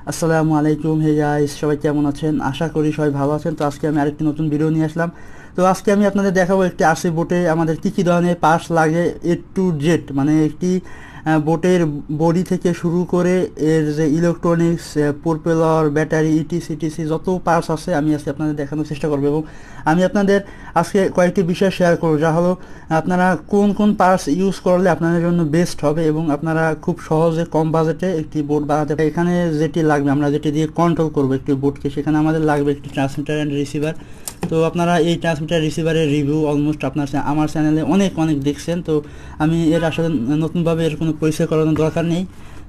আসসালামু আলাইকুম, hey guys, সবাই কেমন আছেন? আশা করি সবাই ভালো আছেন। তো আজকে আমি আরেকটি নতুন ভিডিও নিয়ে আসলাম। তো আজকে আমি আপনাদের দেখাবো একটি আরসি বোটে আমাদের কী কী ধরনের পার্টস লাগে এ টু জেড, মানে একটি বোটের বডি থেকে শুরু করে এর যে ইলেকট্রনিক্স, প্রোপেলার, ব্যাটারি, ইটিসি যত পার্টস আছে আমি আজকে আপনাদের দেখানোর চেষ্টা করবো। এবং আমি আপনাদের আজকে কয়েকটি বিষয় শেয়ার করবো, যা হলো আপনারা কোন কোন পার্টস ইউজ করলে আপনাদের জন্য বেস্ট হবে এবং আপনারা খুব সহজে কম বাজেটে একটি বোট বানাতে পারেন। এখানে যেটি লাগবে, আমরা যেটি দিয়ে কন্ট্রোল করবো একটি বোটকে, সেখানে আমাদের লাগবে একটি ট্রান্সমিটার অ্যান্ড রিসিভার। তো আপনারা এই ট্রান্সমিটার রিসিভারের রিভিউ অলমোস্ট আমার চ্যানেলে অনেক দেখছেন। তো আমি এর আসলে নতুনভাবে এর কোনো পরিচয় করানোর দরকার নেই।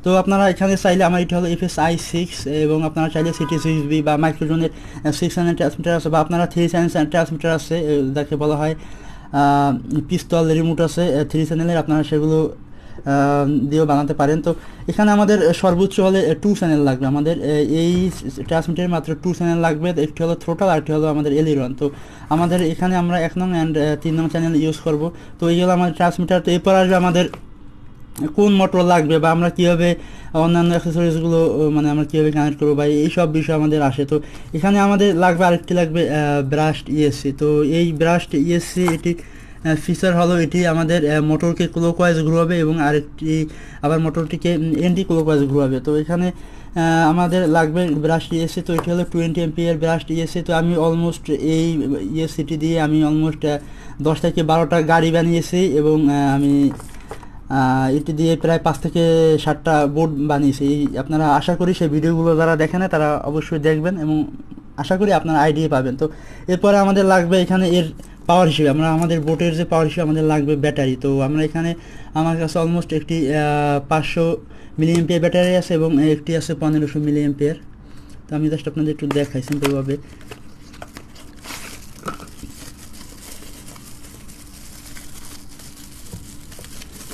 তো আপনারা এখানে চাইলে, আমার এটা হলো FSI-6 এবং আপনারা চাইলে CT6B বা মাইক্রোজনের 6 চ্যানেল ট্রান্সমিটার আছে, বা আপনারা 3 চ্যানেল ট্রান্সমিটার আছে, যাকে বলা হয় পিস্তল রিমোট আছে 3 চ্যানেলের, আপনারা সেগুলো দিয়েও বানাতে পারেন। তো এখানে আমাদের সর্বোচ্চ হলে 2 চ্যানেল লাগবে। আমাদের এই ট্রান্সমিটারে মাত্র 2 চ্যানেল লাগবে। একটি হলো থ্রোটল আর একটি হলো আমাদের এলিরন। তো আমাদের এখানে আমরা 1 নং অ্যান্ড 3 নং চ্যানেল ইউজ করব। তো এই হলো আমাদের ট্রান্সমিটার। তো এরপর আসবে আমাদের কোন মোটর লাগবে, বা আমরা কীভাবে অন্যান্য অ্যাক্সেসরিজগুলো মানে আমরা কীভাবে কানেক্ট করবো, বা এইসব বিষয় আমাদের আসে। তো এখানে আমাদের লাগবে আরেকটি লাগবে ব্রাশড ইএসসি। তো এই ব্রাশড ইএসসি এটি ফিচার হলো এটি আমাদের মোটরকে ক্লকওয়াইজ ঘুরাবে এবং আরেকটি আবার মোটরটিকে এন্টি ক্লকওয়াইজ ঘুরাবে। তো এখানে আমাদের লাগবে ব্রাশড ইএসসি। তো এটি হলো 20 এমপিয়ার ব্রাশড ইএসসি। তো আমি অলমোস্ট এই ইএসসিটি দিয়ে আমি অলমোস্ট 10 থেকে 12টা গাড়ি বানিয়েছি এবং আমি এটি দিয়ে প্রায় 5 থেকে 7টা বোর্ড বানিয়েছি। আপনারা আশা করি সেই ভিডিওগুলো যারা দেখেন না তারা অবশ্যই দেখবেন এবং আশা করি আপনারা আইডিয়া পাবেন। তো এরপরে আমাদের লাগবে এখানে এর পাওয়ার হিসেবে, আমাদের বোটের যে পাওয়ার হিসেবে আমাদের লাগবে ব্যাটারি। তো আমরা এখানে আমার কাছে অলমোস্ট একটি 500 মিলিঅ্যাম্পিয়ার ব্যাটারি আছে এবং একটি আছে 1500 মিলিঅ্যাম্পিয়ার। তো আমি জাস্ট আপনাদের একটু দেখাই সিম্পলভাবে।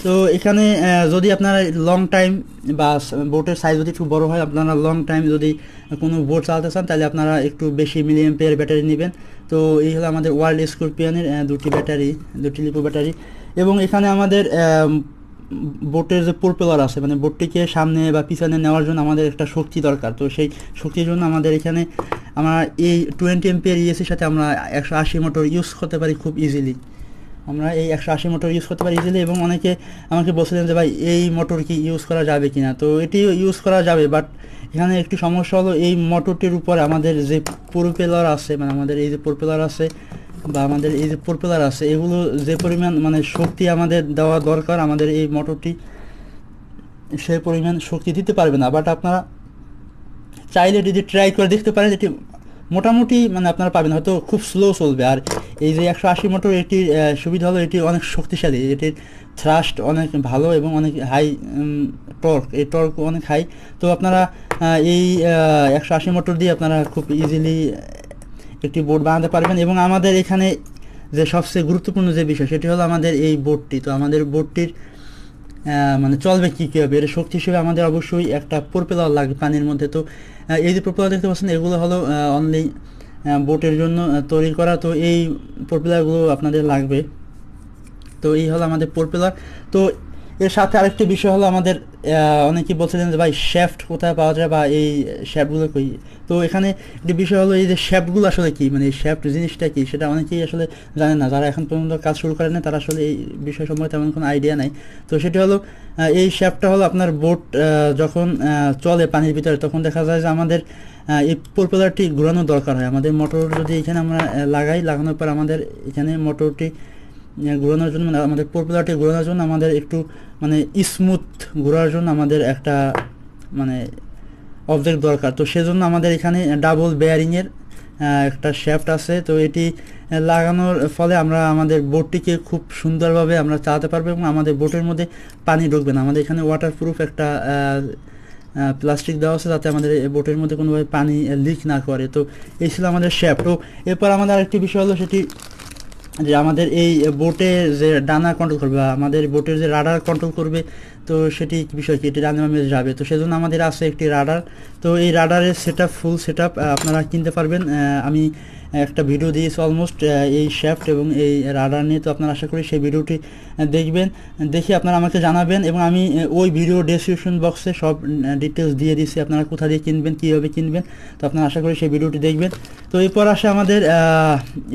তো এখানে যদি আপনারা লং টাইম বা বোটের সাইজ যদি একটু বড় হয়, আপনারা লং টাইম যদি কোনো বোট চালাতে চান তাহলে আপনারা একটু বেশি মিলিঅ্যাম্পিয়ার ব্যাটারি নেবেন। তো এই হলো আমাদের ওয়ার্ল্ড স্করপিয়নের দুটি লিপো ব্যাটারি। এবং এখানে আমাদের বোটের যে প্রোপেলার আছে, মানে বোটটিকে সামনে বা পিছনে নেওয়ার জন্য আমাদের একটা শক্তি দরকার। তো সেই শক্তির জন্য আমাদের এখানে আমরা এই 20 এমপিয়ার ইএসির সাথে আমরা 180 মোটর ইউজ করতে পারি খুব ইজিলি। আমরা এই 180 মোটর ইউজ করতে পারি ইজিলি। এবং অনেকে আমাকে বলছিলেন যে ভাই এই মোটর কি ইউজ করা যাবে কিনা। তো এটি ইউজ করা যাবে, বাট এখানে একটি সমস্যা হলো এই মোটরটির উপরে আমাদের যে প্রোপেলার আছে, মানে আমাদের এই যে প্রোপেলার আছে বা আমাদের এই যে প্রোপেলার আছে, এগুলো যে পরিমাণ মানে শক্তি আমাদের দেওয়া দরকার, আমাদের এই মোটরটি সেই পরিমাণ শক্তি দিতে পারবে না। বাট আপনারা চাইলে যদি ট্রাই করে দেখতে পারেন, এটি মোটামুটি মানে আপনারা পাবেন, হয়তো খুব স্লো চলবে। আর এই যে 180 মোটর, এটির সুবিধা হলো এটি অনেক শক্তিশালী, এটির থ্রাস্ট অনেক ভালো এবং অনেক হাই টর্ক, এই টর্ক অনেক হাই। তো আপনারা এই 180 মোটর দিয়ে আপনারা খুব ইজিলি একটি বোট বানাতে পারবেন। এবং আমাদের এখানে যে সবচেয়ে গুরুত্বপূর্ণ যে বিষয়, সেটি হলো আমাদের এই বোটটি। তো আমাদের বোটটির মানে চলবে কীভাবে, এর শক্তি হিসেবে আমাদের অবশ্যই একটা প্রোপেলার লাগবে পানির মধ্যে। তো এই যে প্রোপেলার দেখতে পাচ্ছেন, এগুলো হলো অনলি বোটের জন্য তৈরি করা। তো এই প্রোপেলারগুলো আপনাদের লাগবে। তো এই হলো আমাদের প্রোপেলার। তো এর সাথে আরেকটি বিষয় হলো আমাদের অনেকেই বলছিলেন যে ভাই শ্যাফট কোথায় পাওয়া যায় বা এই শ্যাফটগুলো কই। তো এখানে একটি বিষয় হলো এই যে শ্যাফটগুলো আসলে কি, মানে এই শ্যাফট জিনিসটা কি সেটা অনেকেই আসলে জানে না। যারা এখন পর্যন্ত কাজ শুরু করেন না তারা আসলে এই বিষয় সম্পর্কে তেমন কোনো আইডিয়া নাই। তো সেটি হলো এই শ্যাফটটা হলো আপনার বোট যখন চলে পানির ভিতরে, তখন দেখা যায় যে আমাদের এই প্রোপেলারটি ঘোরানো দরকার হয়। আমাদের মোটর যদি এখানে আমরা লাগানোর পর আমাদের এখানে মোটরটি ঘোরানোর জন্য, মানে আমাদের প্রোপেলারটি ঘোরানোর জন্য আমাদের একটু মানে স্মুথ ঘোরার জন্য আমাদের একটা মানে অবজেক্ট দরকার। তো সেজন্য আমাদের এখানে ডাবল বেয়ারিংয়ের একটা শ্যাফট আছে। তো এটি লাগানোর ফলে আমরা আমাদের বোটটিকে খুব সুন্দরভাবে আমরা চালাতে পারবো এবং আমাদের বোটের মধ্যে পানি ঢুকবে না। আমাদের এখানে ওয়াটারপ্রুফ একটা প্লাস্টিক দেওয়া আছে যাতে আমাদের বোটের মধ্যে কোনোভাবে পানি লিক না করে। তো এই ছিল আমাদের শ্যাফট। তো এরপর আমাদের আরেকটি বিষয় হলো সেটি যে আমাদের এই বোটে যে ডানা কন্ট্রোল করবে, আমাদের বোটের যে রাডার কন্ট্রোল করবে, তো সেটি বিষয় কি, এটি ডানে বামে যাবে, তো সেজন্য আমাদের আছে একটি রাডার। তো এই রাডারের ফুল সেট আপ আপনারা কিনতে পারবেন। আমি একটা ভিডিও দিয়েছি অলমোস্ট এই শ্যাফট এবং এই রাডার নিয়ে, তো আপনারা আশা করি সেই ভিডিওটি দেখবেন, দেখে আপনারা আমাকে জানাবেন, এবং আমি ওই ভিডিও ডেসক্রিপশন বক্সে সব ডিটেলস দিয়ে দিচ্ছি আপনারা কোথা দিয়ে কিনবেন, কীভাবে কিনবেন। তো আপনারা আশা করি সেই ভিডিওটি দেখবেন। তো এরপর আসে আমাদের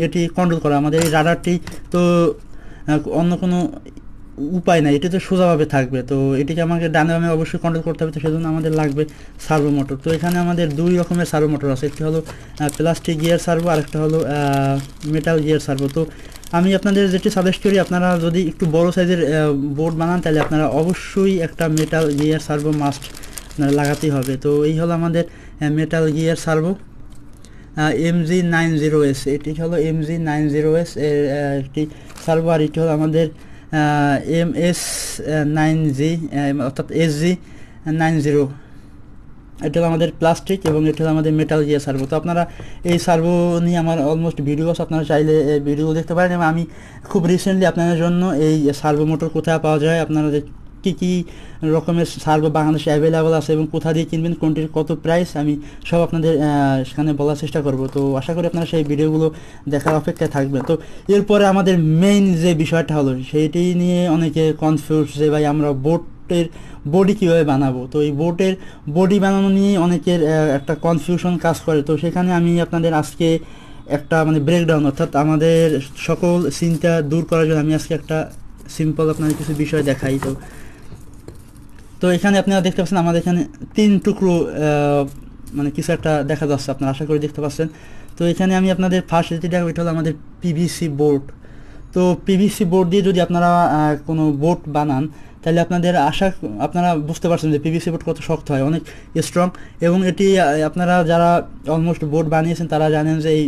এটি কন্ট্রোল করা, আমাদের এই রাডারটি। তো অন্য কোনো উপায় নাই, এটি তো সোজাভাবে থাকবে, তো এটিকে আমাকে ডানে বামে অবশ্যই কন্ট্রোল করতে হবে, তো সেজন্য আমাদের লাগবে সার্ভো মোটর। তো এখানে আমাদের দুই রকমের সার্ভো মোটর আছে, একটি হলো প্লাস্টিক গিয়ার সার্ভো, আর একটা হলো মেটাল গিয়ার সার্ভো। তো আমি আপনাদের যেটি সাজেস্ট করি, আপনারা যদি একটু বড় সাইজের বোর্ড বানান তাহলে আপনারা অবশ্যই একটা মেটাল গিয়ার সার্ভো মাস্ট আপনারা লাগাতেই হবে। তো এই হলো আমাদের মেটাল গিয়ার সার্ভো MG90S, এটি হলো MG90S এর একটি সার্ভো, আর এটি হলো আমাদের MS9G অর্থাৎ SG90, এটা হলো আমাদের প্লাস্টিক এবং এটা হলো আমাদের মেটাল গিয়ার সার্ভো। তো আপনারা এই সার্ভো নিয়ে আমার অলমোস্ট ভিডিও আছে, আপনারা চাইলে ভিডিও দেখতে পারেন, এবং আমি খুব রিসেন্টলি আপনাদের জন্য এই সার্ভো মোটর কোথায় পাওয়া যায়, আপনারা কী রকমের সার্ভো বাংলাদেশে অ্যাভেলেবল আছে এবং কোথা দিয়ে কিনবেন, কোনটির কত প্রাইস, আমি সব আপনাদের সেখানে বলার চেষ্টা করব। তো আশা করি আপনারা সেই ভিডিওগুলো দেখার অপেক্ষায় থাকবেন। তো এরপরে আমাদের মেইন যে বিষয়টা হলো, সেইটি নিয়ে অনেকে কনফিউজ যে ভাই আমরা বোটের বডি কীভাবে বানাবো। তো এই বোটের বডি বানানো নিয়ে অনেকের একটা কনফিউশন কাজ করে। তো সেখানে আমি আপনাদের আজকে একটা মানে ব্রেকডাউন, অর্থাৎ আমাদের সকল চিন্তা দূর করার জন্য আমি আজকে একটা সিম্পল আপনাদের কিছু বিষয় দেখাই। তো এখানে আপনারা দেখতে পাচ্ছেন আমাদের এখানে 3 টুকরো মানে কিছু একটা দেখা যাচ্ছে, আপনারা আশা করি দেখতে পাচ্ছেন। তো এখানে আমি আপনাদের ফার্স্ট যেটি দেখাবো, এটা হলো আমাদের পিভিসি বোর্ড। তো পিভিসি বোর্ড দিয়ে যদি আপনারা কোনো বোট বানান তাহলে আপনারা বুঝতে পারছেন যে পিভিসি বোর্ড কত শক্ত হয়, অনেক স্ট্রং, এবং এটি আপনারা যারা অলমোস্ট বোট বানিয়েছেন তারা জানেন যে এই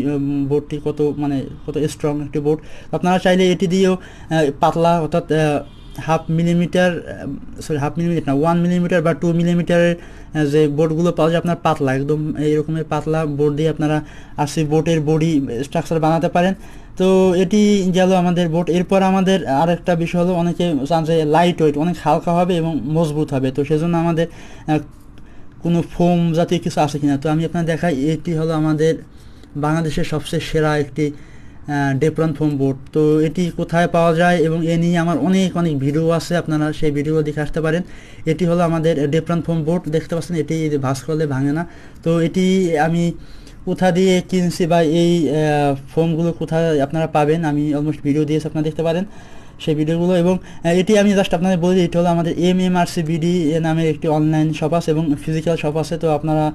বোর্ডটি কত স্ট্রং একটি বোর্ড। আপনারা চাইলে এটি দিয়েও পাতলা, অর্থাৎ হাফ মিলিমিটার না 1 মিলিমিটার বা 2 মিলিমিটারের যে বোর্ডগুলো পাওয়া যায়, আপনার পাতলা একদম এই রকমের পাতলা বোর্ড দিয়ে আপনারা আরসি বোটের বডি স্ট্রাকচার বানাতে পারেন। তো এটি গেল আমাদের বোট। এরপর আমাদের আরেকটা বিষয় হলো, অনেকে চান যে লাইট ওয়েট, অনেক হালকা হবে এবং মজবুত হবে, তো সেজন্য আমাদের কোনো ফোম জাতীয় কিছু আছে কিনা। তো আমি আপনাদের দেখাই, এটি হলো আমাদের বাংলাদেশের সবচেয়ে সেরা একটি ডেপ্রন ফোম বোর্ড। তো এটি কোথায় পাওয়া যায় এবং এ নিয়ে আমার অনেক ভিডিও আছে, আপনারা সেই ভিডিও দেখে আসতে পারেন। এটি হলো আমাদের ডেপ্রন ফোম বোর্ড, দেখতে পাচ্ছেন এটি ভাঁজ করলে ভাঙে না। তো এটি আমি কোথা দিয়ে কিনছি বা এই ফোমগুলো কোথায় আপনারা পাবেন, আমি অলমোস্ট ভিডিও দিয়েছি, আপনারা দেখতে পারেন সেই ভিডিওগুলো। এবং এটি আমি জাস্ট আপনাদের বলি, এটি হলো আমাদের MMRCBD নামের একটি অনলাইন শপ আছে এবং ফিজিক্যাল শপ আছে। তো আপনারা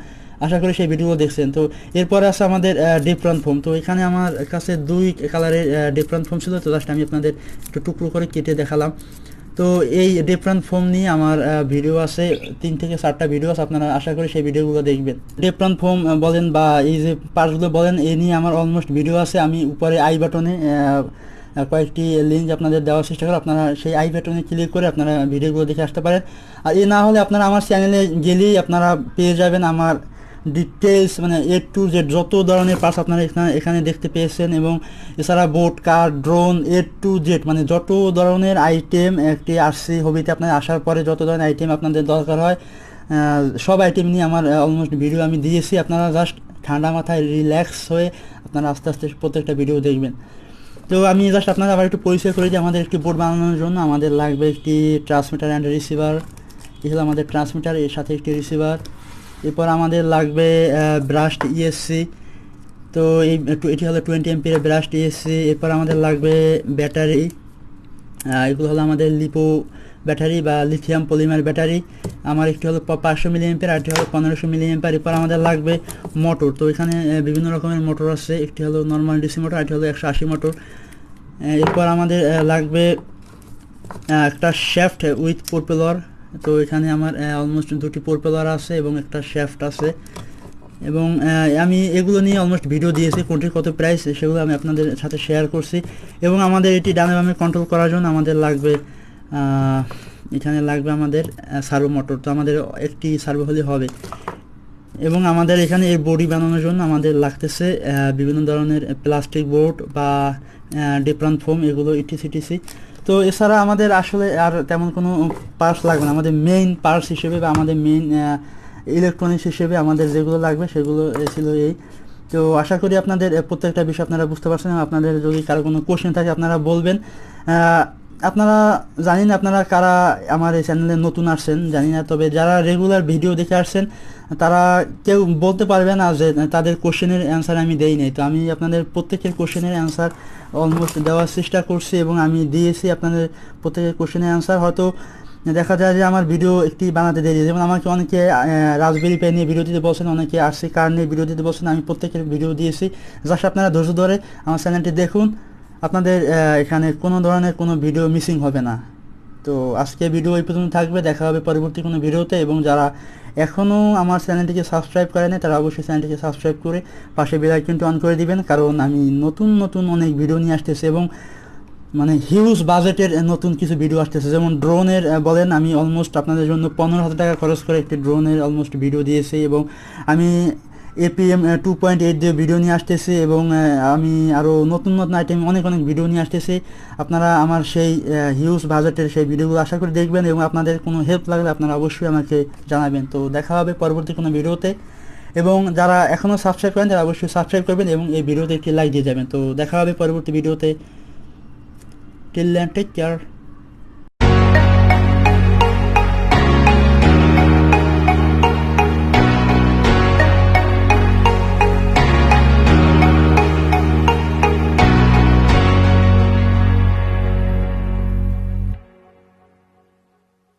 আশা করি সেই ভিডিওগুলো দেখছেন। তো এরপরে আছে আমাদের ডিফারেন্ট ফোম। তো এখানে আমার কাছে 2 কালারের ডিফারেন্ট ফোম ছিল, তো জাস্ট আমি আপনাদের একটু টুকরো করে কেটে দেখালাম। তো এই ডিফারেন্ট ফোম নিয়ে আমার ভিডিও আছে, 3 থেকে 4টা ভিডিও আছে, আপনারা আশা করি সেই ভিডিওগুলো দেখবেন। ডিফারেন্ট ফোম বলেন বা এই যে পার্টসগুলো বলেন, এই নিয়ে আমার অলমোস্ট ভিডিও আছে। আমি উপরে আই বাটনে কয়েকটি লিঙ্ক আপনাদের দেওয়ার চেষ্টা করি, আপনারা সেই আই বাটনে ক্লিক করে আপনারা ভিডিওগুলো দেখে আসতে পারেন। আর এ না হলে আপনারা আমার চ্যানেলে গেলেই আপনারা পেয়ে যাবেন আমার ডিটেলস, মানে A to Z যত ধরনের পার্টস আপনারা এখানে দেখতে পেয়েছেন। এবং এছাড়া boat, car, drone A to Z মানে যত ধরনের আইটেম একটি আরসি হবিতে আপনার আসার পরে যত ধরনের আইটেম আপনাদের দরকার হয়, সব আইটেম নিয়ে আমার অলমোস্ট ভিডিও আমি দিয়েছি। আপনারা জাস্ট ঠান্ডা মাথায় রিল্যাক্স হয়ে আপনারা আস্তে আস্তে প্রত্যেকটা ভিডিও দেখবেন। তো আমি জাস্ট আপনারা আবার একটু পরিচয় করি যে আমাদের একটি বোর্ড বানানোর জন্য আমাদের লাগবে একটি ট্রান্সমিটার অ্যান্ড রিসিভার। এই হলো আমাদের ট্রান্সমিটার, এর সাথে একটি রিসিভার। এরপর আমাদের লাগবে ব্রাস্ট ESC। তো এটি হলো 20 এমপিয়ার ব্রাস্ট ESC। এরপর আমাদের লাগবে ব্যাটারি, এগুলো হলো আমাদের লিপো ব্যাটারি বা লিথিয়াম পলিমার ব্যাটারি। আমার একটি হলো 500 মিলি এম্পিয়ার, আরটি হলো 1500 মিলি এম্পিয়ার। এরপর আমাদের লাগবে মোটর। তো এখানে বিভিন্ন রকমের মোটর আছে, একটি হলো নর্মাল ডিসি মোটর, আরটি হলো 180 মোটর। এরপর আমাদের লাগবে একটা শ্যাফট উইথ প্রপেলার। তো এখানে আমার অলমোস্ট 2টি প্রপেলার আছে এবং একটা শ্যাফট আছে। এবং আমি এগুলো নিয়ে অলমোস্ট ভিডিও দিয়েছি, কোনটির কত প্রাইস সেগুলো আমি আপনাদের সাথে শেয়ার করছি। এবং আমাদের এটি ডানে বামে কন্ট্রোল করার জন্য আমাদের লাগবে এখানে লাগবে আমাদের সার্ভো মোটর। তো আমাদের একটি সার্ভো হলে হবে। এবং আমাদের এখানে এই বডি বানানোর জন্য আমাদের লাগতেছে বিভিন্ন ধরনের প্লাস্টিক বোর্ড বা ডিফারেন্ট ফোম, এগুলো ইটিসি। তো এছাড়া আমাদের আসলে আর তেমন কোনো পার্টস লাগবে না, আমাদের মেইন পার্টস হিসেবে বা আমাদের মেইন ইলেকট্রনিক্স হিসেবে আমাদের যেগুলো লাগবে সেগুলো ছিল এই। তো আশা করি আপনাদের প্রত্যেকটা বিষয় আপনারা বুঝতে পারছেন। আপনাদের যদি কারো কোনো কোশ্চেন থাকে আপনারা বলবেন। আপনারা জানি না আপনারা কারা আমার এই চ্যানেলে নতুন আসছেন জানি না, তবে যারা রেগুলার ভিডিও দেখে আসছেন তারা কেউ বলতে পারবে না যে তাদের কোশ্চেনের অ্যান্সার আমি দেই নাই। তো আমি আপনাদের প্রত্যেকের কোশ্চেনের অ্যান্সার অলমোস্ট দেওয়ার চেষ্টা করছি এবং আমি দিয়েছি আপনাদের প্রত্যেকের কোশ্চেনের অ্যান্সার। হয়তো দেখা যায় যে আমার ভিডিও একটি বানাতে দেরি, যেমন আমাকে অনেকে রাজবেরি পাই নিয়ে ভিডিও দিতে বলছেন, অনেকে আরসি কার নিয়ে ভিডিও দিতে বলছেন, আমি প্রত্যেকের ভিডিও দিয়েছি। জাস্ট আপনারা ধৈর্য ধরে আমার চ্যানেলটি দেখুন, আপনাদের এখানে কোনো ধরনের কোনো ভিডিও মিসিং হবে না। তো আজকে ভিডিও এই পর্যন্ত থাকবে, দেখা হবে পরবর্তী কোনো ভিডিওতে। এবং যারা এখনও আমার চ্যানেলটিকে সাবস্ক্রাইব করে নেয় তারা অবশ্যই চ্যানেলটিকে সাবস্ক্রাইব করে পাশে বেল আইকনটি অন করে দিবেন, কারণ আমি নতুন নতুন অনেক ভিডিও নিয়ে আসতেছি এবং মানে হিউজ বাজেটের নতুন কিছু ভিডিও আসতেছে। যেমন ড্রোনের বলেন, আমি অলমোস্ট আপনাদের জন্য 15,000 টাকা খরচ করে একটি ড্রোনের অলমোস্ট ভিডিও দিয়েছি এবং আমি APM 2.8 দিয়ে ভিডিও নিয়ে আসতেছি এবং আমি আরও নতুন নতুন আইটেম অনেক অনেক ভিডিও নিয়ে আসতেছি। আপনারা আমার সেই হিউজ বাজেটের সেই ভিডিওগুলো আশা করি দেখবেন এবং আপনাদের কোনো হেল্প লাগলে আপনারা অবশ্যই আমাকে জানাবেন। তো দেখা হবে পরবর্তী কোনো ভিডিওতে, এবং যারা এখনও সাবস্ক্রাইব করেন তারা অবশ্যই সাবস্ক্রাইব করবেন এবং এই ভিডিওতে একটি লাইক দিয়ে যাবেন। তো দেখা হবে পরবর্তী ভিডিওতে। Till then, take care.